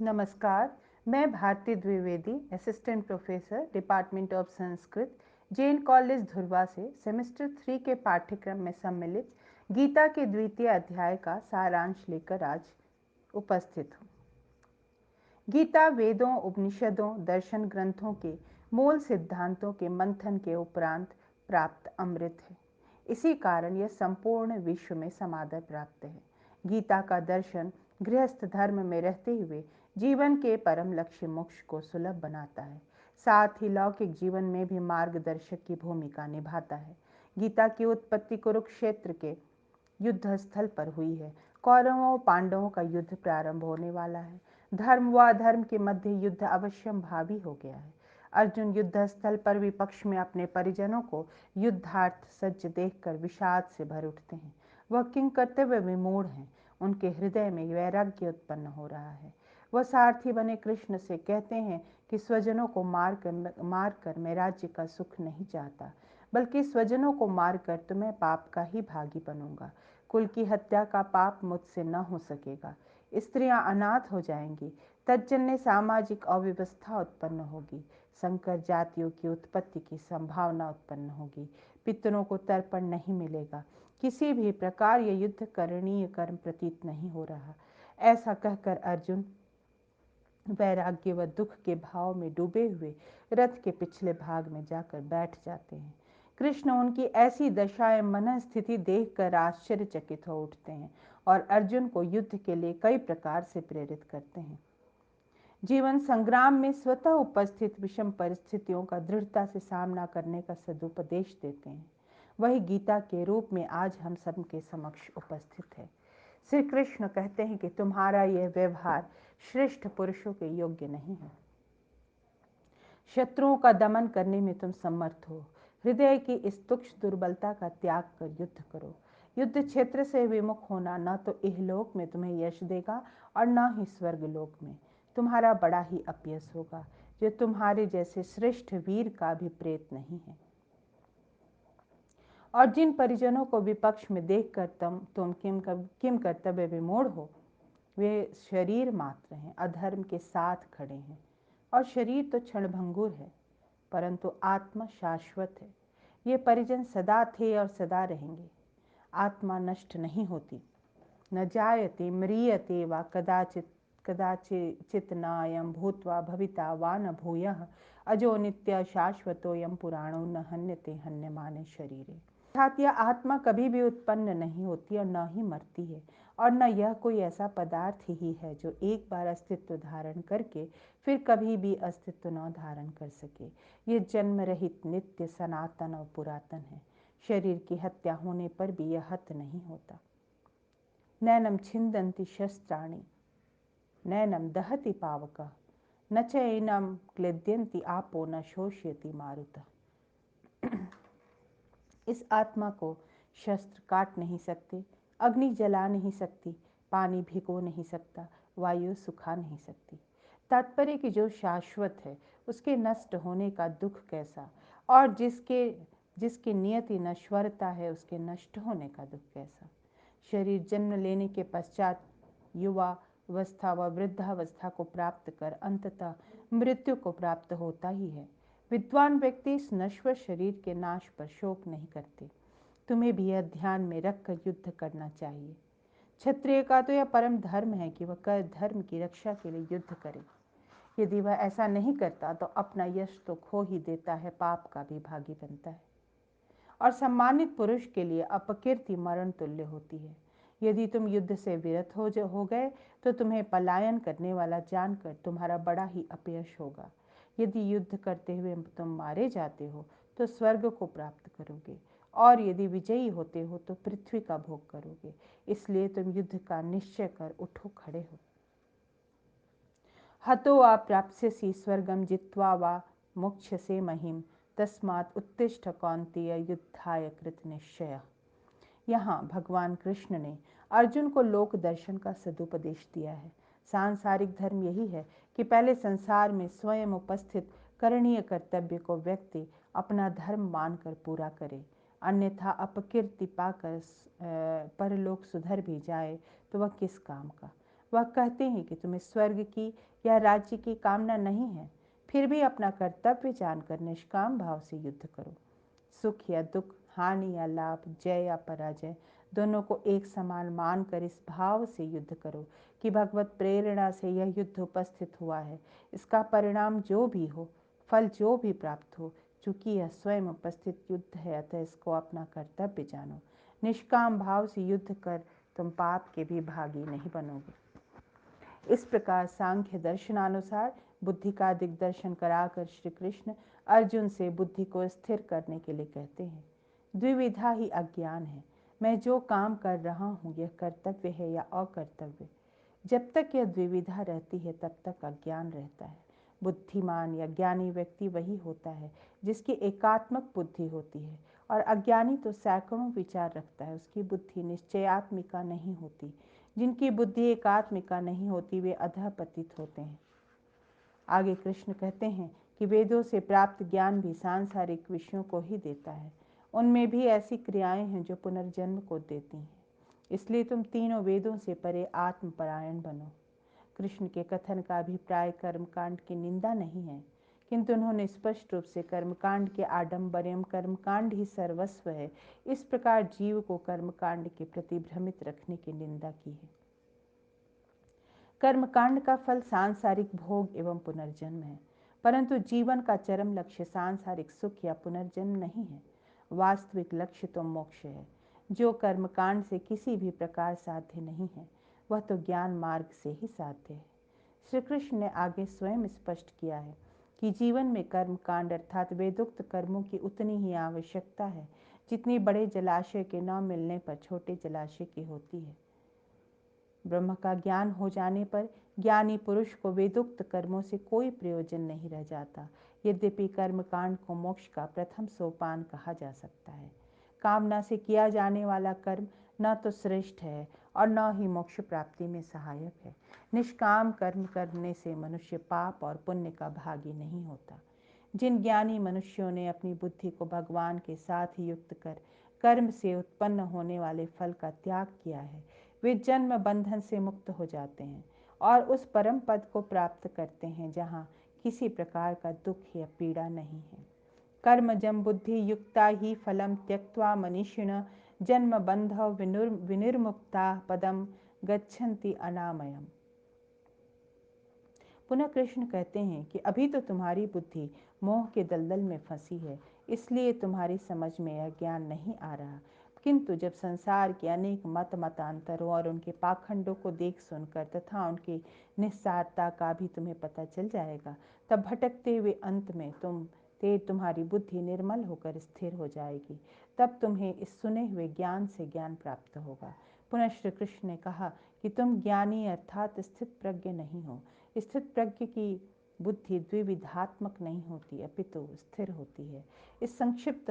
नमस्कार। मैं Bharti Dwivedi, assistant professor, department of Sanskrit, Jain college Dhurwa से सेमेस्टर 3 के पाठ्यक्रम में सम्मिलित गीता के द्वितीय अध्याय का सारांश लेकर आज उपस्थित हूँ। गीता वेदों, उपनिषदों, दर्शन ग्रंथों के मूल सिद्धांतों के मंथन के उपरांत प्राप्त अमृत है। इसी कारण यह संपूर्ण विश्व में समादर प्राप्त है। गीता का दर्शन गृहस्थ धर्म में रहते हुए जीवन के परम लक्ष्य मोक्ष को सुलभ बनाता है, साथ ही लौकिक जीवन में भी मार्गदर्शक की भूमिका निभाता है। गीता की उत्पत्ति कुरुक्षेत्र के युद्ध स्थल पर हुई है। कौरवों और पांडवों का युद्ध प्रारंभ होने वाला है। धर्म व अधर्म के मध्य युद्ध अवश्यम भावी हो गया है। अर्जुन युद्ध स्थल पर विपक्ष में अपने परिजनों को युद्धार्थ सज्ज देखकर विषाद से भर उठते हैं। वह किंग कर्तव्य विमूढ़ हैं। उनके हृदय में वैराग्य उत्पन्न हो रहा है। वह सारथी बने कृष्ण से कहते हैं कि स्वजनों को मारकर मैं राज्य का सुख नहीं चाहता, बल्कि स्वजनों को मारकर तो मैं पाप का ही भागी बनूंगा। कुल की हत्या का पाप मुझसे न हो सकेगा। स्त्रियां अनाथ हो जाएंगी। तज्जन्य सामाजिक अव्यवस्था उत्पन्न होगी। संकर जातियों की उत्पत्ति की संभावना उत्पन्न होगी। पितरों को तर्पण नहीं मिलेगा। किसी भी प्रकार यह युद्ध करणीय कर्म प्रतीत नहीं हो रहा। ऐसा कहकर अर्जुन वैराग्य व दुख के भाव में डूबे हुए रथ के पिछले भाग में जाकर बैठ जाते हैं। कृष्ण उनकी ऐसी दशा एवं मन स्थिति देखकर आश्चर्यचकित हो उठते हैं और अर्जुन को युद्ध के लिए कई प्रकार से प्रेरित करते हैं। जीवन संग्राम में स्वतः उपस्थित विषम परिस्थितियों का दृढ़ता से सामना करने का सदुपदेश देते हैं। वही गीता के रूप में आज हम सबके समक्ष उपस्थित है। श्री कृष्ण कहते हैं कि तुम्हारा यह व्यवहार श्रेष्ठ पुरुषों के योग्य नहीं है। शत्रुओं का दमन करने में तुम समर्थ हो। हृदय की इस तुच्छ दुर्बलता का त्याग कर युद्ध करो। युद्ध क्षेत्र से विमुख होना न तो इहलोक में तुम्हें यश देगा और न ही स्वर्गलोक में। तुम्हारा बड़ा ही अपयश होगा, जो तुम्हारे जैसे श्रेष्ठ वीर का भी प्रेत नहीं है। और जिन परिजनों को विपक्ष में देखकर तुम किम कर्तव्य विमूढ़ हो, वे शरीर मात्र हैं, अधर्म के साथ खड़े हैं। और शरीर तो क्षणभंगुर है, परंतु आत्मा शाश्वत है। ये परिजन सदा थे और सदा रहेंगे। आत्मा नष्ट नहीं होती। न जायते म्रियते वा कदाचित नायं भूत्वा भविता वा न भूयः अजो नित्य शाश्वतोयं पुराणो न हन्यते हन्यमाने शरीरे। अर्थात यह आत्मा कभी भी उत्पन्न नहीं होती और न ही मरती है, और न यह कोई ऐसा पदार्थ ही है जो एक बार अस्तित्व धारण करके फिर कभी भी अस्तित्व न धारण कर सके। ये जन्म रहित, नित्य, सनातन और पुरातन है। शरीर की हत्या होने पर भी यह हत नहीं होता। नैनम छिन्दन्ति शस्त्राणि नैनम दहति पावकः न चैनम क्लेद्यन्ति आपो न शोष्यति मारुतः। इस आत्मा को शस्त्र काट नहीं सकते, अग्नि जला नहीं सकती, पानी भिगो नहीं सकता, वायु सुखा नहीं सकती। तात्पर्य कि जो शाश्वत है उसके नष्ट होने का दुख कैसा, और जिसकी नियति नश्वरता है उसके नष्ट होने का दुख कैसा। शरीर जन्म लेने के पश्चात युवा अवस्था व वृद्धावस्था को प्राप्त कर अंततः मृत्यु को प्राप्त होता ही है। विद्वान व्यक्ति इस नश्वर शरीर के नाश पर शोक नहीं करते। तुम्हें भी यह ध्यान में रखकर युद्ध करना चाहिए। क्षत्रिय का तो यह परम धर्म है कि वह कर धर्म की रक्षा के लिए युद्ध करे। यदि वह ऐसा नहीं करता तो अपना यश तो खो ही देता है, पाप का भी भागी बनता है। और सम्मानित पुरुष के लिए अपकीर्ति मरण तुल्य होती है। यदि तुम युद्ध से विरत हो गए तो तुम्हें पलायन करने वाला जानकर तुम्हारा बड़ा ही अपयश होगा। यदि युद्ध करते हुए तुम मारे जाते हो तो स्वर्ग को प्राप्त करोगे, और यदि विजयी होते हो तो पृथ्वी का भोग करोगे। इसलिए तुम युद्ध का निश्चय कर उठो, खड़े हो। हतो वा प्राप्स्यसि स्वर्गम जित्वा वा मोक्ष्यसे महिम तस्मात् उत्तिष्ठ कौन्तेय युद्धाय कृत निश्चय। यहाँ भगवान कृष्ण ने अर्जुन को लोक दर्शन का सदुपदेश दिया है। सांसारिक धर्म यही है कि पहले संसार में स्वयं उपस्थित करणीय कर्तव्य को व्यक्ति अपना धर्म मानकर पूरा करे, अन्यथा अपकीर्ति पाकर परलोक सुधर भी जाए तो वह किस काम का। वह कहते हैं कि तुम्हें स्वर्ग की या राज्य की कामना नहीं है, फिर भी अपना कर्तव्य जानकर निष्काम भाव से युद्ध करो। सुख या दुख, हानि या लाभ, जय या पराजय, दोनों को एक समान मानकर इस भाव से युद्ध करो कि भगवत प्रेरणा से यह युद्ध उपस्थित हुआ है। इसका परिणाम जो भी हो, फल जो भी प्राप्त हो, चूंकि यह स्वयं उपस्थित युद्ध है, अतः इसको अपना कर्तव्य जानो। निष्काम भाव से युद्ध कर तुम पाप के भी भागी नहीं बनोगे। इस प्रकार सांख्य दर्शनानुसार बुद्धि का दिग्दर्शन कराकर श्री कृष्ण अर्जुन से बुद्धि को स्थिर करने के लिए कहते हैं। द्विविधा ही अज्ञान है। मैं जो काम कर रहा हूँ यह कर्तव्य है या अकर्तव्य। जब तक यह द्विविधा रहती है तब तक अज्ञान रहता है। बुद्धिमान या ज्ञानी व्यक्ति वही होता है जिसकी एकात्मक बुद्धि होती है, और अज्ञानी तो सैकड़ों विचार रखता है, उसकी बुद्धि निश्चयात्मिका नहीं होती। जिनकी बुद्धि एकात्मिका नहीं होती वे अधःपतित होते हैं। आगे कृष्ण कहते हैं कि वेदों से प्राप्त ज्ञान भी सांसारिक विषयों को ही देता है। उनमें भी ऐसी क्रियाएं हैं जो पुनर्जन्म को देती हैं। इसलिए तुम तीनों वेदों से परे आत्मपरायण बनो। कृष्ण के कथन का अभिप्राय कर्मकांड की निंदा नहीं है, किंतु उन्होंने स्पष्ट रूप से कर्मकांड के आडंबरम कर्मकांड ही सर्वस्व है, इस प्रकार जीव को कर्मकांड के प्रति भ्रमित रखने की निंदा की है। कर्मकांड का फल सांसारिक भोग एवं पुनर्जन्म है, परंतु जीवन का चरम लक्ष्य सांसारिक सुख या पुनर्जन्म नहीं है। वास्तविक लक्ष्य तो मोक्ष है, जो कर्मकांड से किसी भी प्रकार साध्य नहीं है। वह तो ज्ञान मार्ग से ही साध्य है। श्री कृष्ण ने आगे स्वयं स्पष्ट किया है कि जीवन में कर्मकांड अर्थात वेदोक्त कर्मों की उतनी ही आवश्यकता है जितनी बड़े जलाशय के न मिलने पर छोटे जलाशय की होती है। ब्रह्म का ज्ञान हो जाने पर ज्ञानी पुरुष को वेदोक्त कर्मों से कोई प्रयोजन नहीं रह जाता। यद्यपि कर्मकांड को मोक्ष का प्रथम सोपान कहा जा सकता है। कामना से किया जाने वाला कर्म न तो श्रेष्ठ है और न ही मोक्ष प्राप्ति में सहायक है। निष्काम कर्म करने से मनुष्य पाप और पुण्य का भागी नहीं होता। जिन ज्ञानी मनुष्यों ने अपनी बुद्धि को भगवान के साथ युक्त कर कर्म से उत्पन्न होने वाले फल का त्याग किया है, वे जन्म बंधन से मुक्त हो जाते हैं और उस परम पद को प्राप्त करते हैं जहाँ किसी प्रकार का दुख या पीड़ा नहीं है। कर्मजं बुद्धि युक्ता ही फलम त्यक्त्वा मनीषिण जन्म बंध विनिर्मुक्ता पदम गच्छन्ति अनामयम। पुनः कृष्ण कहते हैं कि अभी तो तुम्हारी बुद्धि मोह के दलदल में फंसी है, इसलिए तुम्हारी समझ में यह ज्ञान नहीं आ रहा। किंतु जब संसार के अनेक मतांतरों और उनके पाखंडों को देख सुनकर तथा उनकी निस्सारता का भी तुम्हें पता चल जाएगा, तब भटकते हुए अंत में तुम्हारी बुद्धि निर्मल होकर स्थिर हो जाएगी। तब तुम्हें इस सुने हुए ज्ञान से ज्ञान प्राप्त होगा। पुनः श्री कृष्ण ने कहा कि तुम ज्ञानी अर्थात स्थित प्रज्ञ नहीं हो। स्थित प्रज्ञ की बुद्धि द्विविधात्मक नहीं होती, अपितु स्थिर होती है। इस संक्षिप्त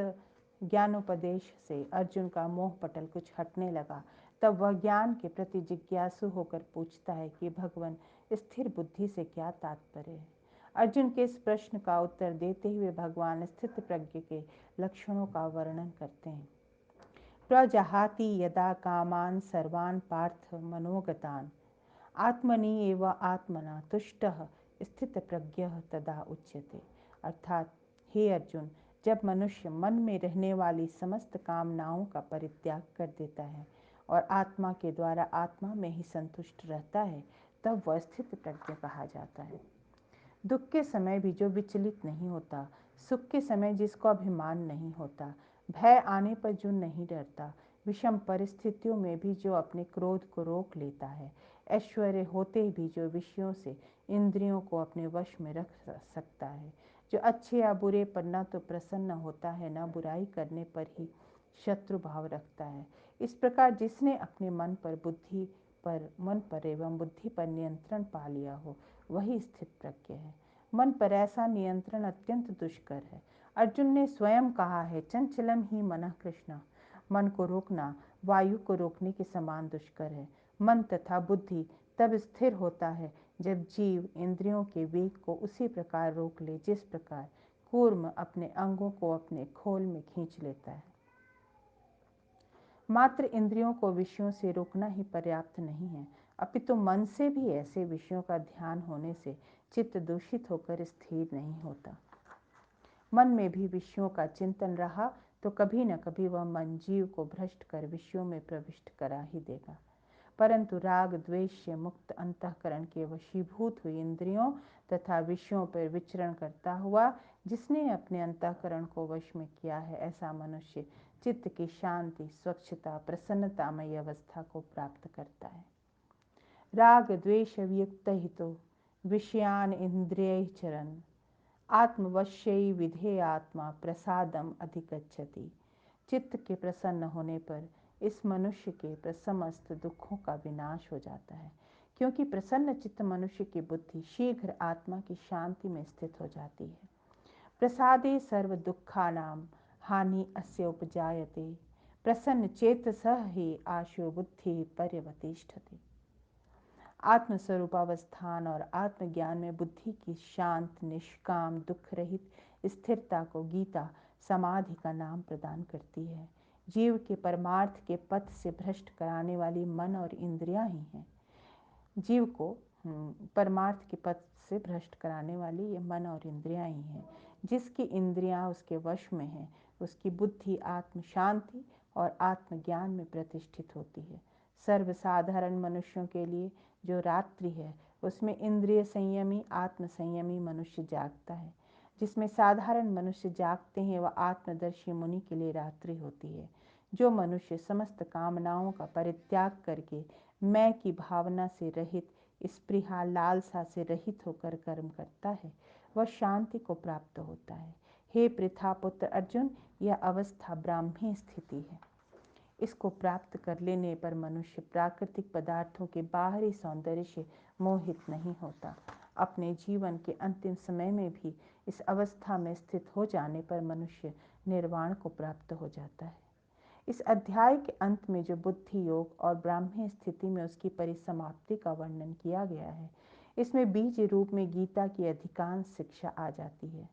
ज्ञानोपदेश से अर्जुन का मोह पटल कुछ हटने लगा। तब वह ज्ञान के प्रति जिज्ञासु होकर पूछता है कि भगवान, स्थिर बुद्धि से क्या तात्पर्य है। अर्जुन के इस प्रश्न का उत्तर देते हुए भगवान स्थित प्रज्ञ के लक्षणों का वर्णन करते हैं। प्रजहाति यदा कामान सर्वान् पार्थ मनोगतान् आत्मनि एव आत्मना तुष्टः स्थित प्रज्ञः तदा उच्यते। अर्थात हे अर्जुन, जब मनुष्य मन में रहने वाली समस्त कामनाओं का परित्याग कर देता है और आत्मा के द्वारा आत्मा में ही संतुष्ट रहता है, तब वह स्थित प्रज्ञ कहा जाता है। दुख के समय भी जो विचलित नहीं होता, सुख के समय जिसको अभिमान नहीं होता, भय आने पर जो नहीं डरता, विषम परिस्थितियों में भी जो अपने क्रोध को रोक लेता है, ऐश्वर्य होते भी जो विषयों से इंद्रियों को अपने वश में रख सकता है, जो अच्छे या बुरे पर न तो प्रसन्न होता है न बुराई करने पर ही शत्रु भाव रखता है, इस प्रकार जिसने अपने मन पर एवं बुद्धि पर नियंत्रण पा लिया हो, वही स्थित प्रज्ञ है। मन पर ऐसा नियंत्रण अत्यंत दुष्कर है। अर्जुन ने स्वयं कहा है, चंचलम ही मनः कृष्ण। मन को रोकना वायु को रोकने के समान दुष्कर है। मन तथा बुद्धि तब स्थिर होता है जब जीव इंद्रियों के वेग को उसी प्रकार रोक ले जिस प्रकार कूर्म अपने अंगों को अपने खोल में खींच लेता है। मात्र इंद्रियों को विषयों से रोकना ही पर्याप्त नहीं है, अपितु मन से भी ऐसे विषयों का ध्यान होने से चित्त दूषित होकर स्थिर नहीं होता। मन में भी विषयों का चिंतन रहा तो कभी न कभी वह मन जीव को भ्रष्ट कर विषयों में प्रविष्ट करा ही देगा। परंतु राग द्वेष से मुक्त अंतःकरण के वशीभूत हुई इंद्रियों तथा विषयों पर विचरण करता हुआ जिसने अपने अंतःकरण को वश में किया है, ऐसा मनुष्य चित्त की शांति, स्वच्छता, प्रसन्नतामयी अवस्था को प्राप्त करता है। राग द्वेष वियुक्त हितो विषयान इंद्रिय चरण आत्मवश्यई विधेय आत्मा प्रसादम अधिगच्छति। चित्त के प्रसन्न होने पर इस मनुष्य के समस्त दुखों का विनाश हो जाता है, क्योंकि प्रसन्न चित्त मनुष्य की बुद्धि शीघ्र आत्मा की शांति में स्थित हो जाती है। प्रसादे सर्व दुखानां हानि अस्य उपजायते प्रसन्न चेतसः ही आशु बुद्धि पर्यवतिष्ठति। आत्मस्वरूपावस्थान और आत्मज्ञान में बुद्धि की शांत, निष्काम, दुख रहित स्थिरता को गीता समाधि का नाम प्रदान करती है। जीव के परमार्थ के पथ से भ्रष्ट कराने वाली मन और इंद्रियां ही हैं। जीव को परमार्थ के पथ से भ्रष्ट कराने वाली ये मन और इंद्रियां ही हैं। जिसकी इंद्रियां उसके वश में हैं, उसकी बुद्धि आत्म शांति और आत्मज्ञान में प्रतिष्ठित होती है। सर्वसाधारण मनुष्यों के लिए जो रात्रि है उसमें इंद्रिय संयमी, आत्म संयमी मनुष्य जागता है। जिसमें साधारण मनुष्य जागते हैं वह आत्मदर्शी मुनि के लिए रात्रि होती है। जो मनुष्य समस्त कामनाओं का परित्याग करके मैं की भावना से रहित, स्पृहा, लालसा से रहित होकर कर्म करता है वह शांति को प्राप्त होता है। हे पृथा पुत्र अर्जुन, यह अवस्था ब्राह्मी स्थिति है। इसको प्राप्त कर लेने पर मनुष्य प्राकृतिक पदार्थों के बाहरी सौंदर्य से मोहित नहीं होता। अपने जीवन के अंतिम समय में भी इस अवस्था में स्थित हो जाने पर मनुष्य निर्वाण को प्राप्त हो जाता है। इस अध्याय के अंत में जो बुद्धि योग और ब्राह्मी स्थिति में उसकी परिसमाप्ति का वर्णन किया गया है, इसमें बीज रूप में गीता की अधिकांश शिक्षा आ जाती है।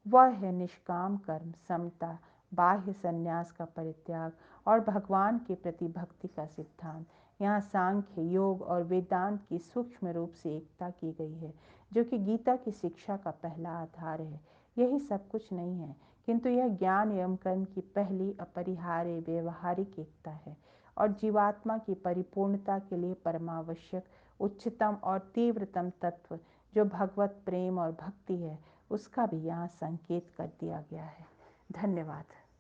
वह है निष्काम कर्म, समता, बाह्य संन्यास का परित्याग और भगवान के प्रति भक्ति का सिद्धांत। यहाँ सांख्य, योग और वेदांत की सूक्ष्म रूप से एकता की गई है, जो कि गीता की शिक्षा का पहला आधार है। यही सब कुछ नहीं है, किंतु यह ज्ञान एवं कर्म की पहली अपरिहार्य व्यवहारिक एकता है और जीवात्मा की परिपूर्णता के लिए परमावश्यक उच्चतम और तीव्रतम तत्व जो भगवत प्रेम और भक्ति है, उसका भी यहाँ संकेत कर दिया गया है। धन्यवाद।